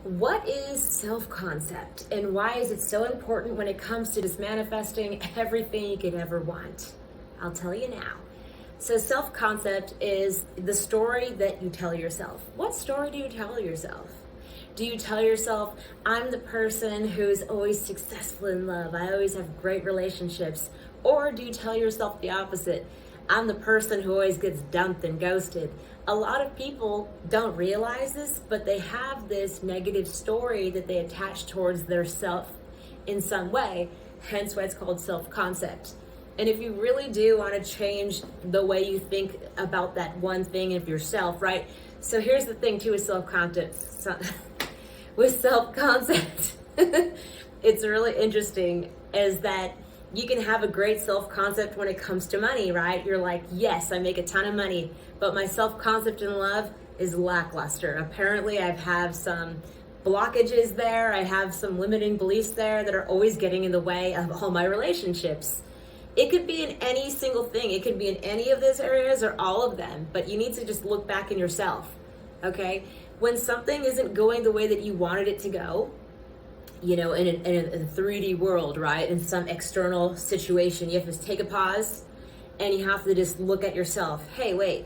What is self-concept and why is it so important when it comes to just manifesting everything you could ever want? I'll tell you now. So, self-concept is the story that you tell yourself. What story do you tell yourself? Do you tell yourself, I'm the person who's always successful in love, I always have great relationships? Or do you tell yourself the opposite? I'm the person who always gets dumped and ghosted. A lot of people don't realize this, but they have this negative story that they attach towards their self in some way, hence why it's called self-concept. And if you really do want to change the way you think about that one thing of yourself, right? So here's the thing too with self-concept. With self-concept, it's really interesting is that you can have a great self-concept when it comes to money, right? You're like, yes, I make a ton of money, but my self-concept in love is lackluster. Apparently I've had some blockages there. I have some limiting beliefs there that are always getting in the way of all my relationships. It could be in any single thing. It could be in any of those areas or all of them, but you need to just look back in yourself, okay? When something isn't going the way that you wanted it to go, you know, in a 3D world, right? In some external situation, you have to take a pause and you have to just look at yourself. Hey, wait,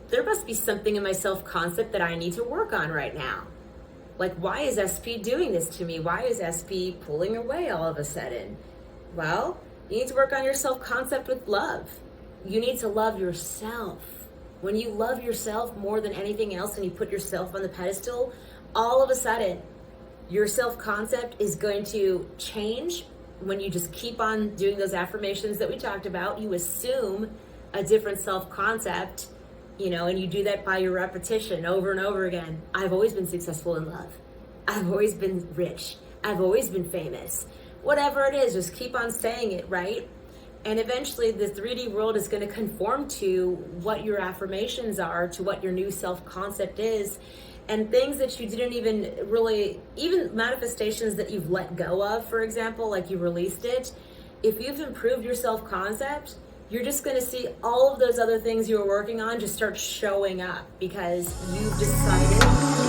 there must be something in my self-concept that I need to work on right now. Like, why is SP doing this to me? Why is SP pulling away all of a sudden? Well, you need to work on your self-concept with love. You need to love yourself. When you love yourself more than anything else and you put yourself on the pedestal, all of a sudden, your self-concept is going to change when you just keep on doing those affirmations that we talked about. You assume a different self-concept, you know, and you do that by your repetition over and over again. I've always been successful in love. I've always been rich. I've always been famous. Whatever it is, just keep on saying it, right? And eventually the 3D world is going to conform to what your affirmations are, to what your new self-concept is, and things that you didn't even really, even manifestations that you've let go of, for example, like you released it. If you've improved your self-concept, you're just going to see all of those other things you were working on just start showing up because you've decided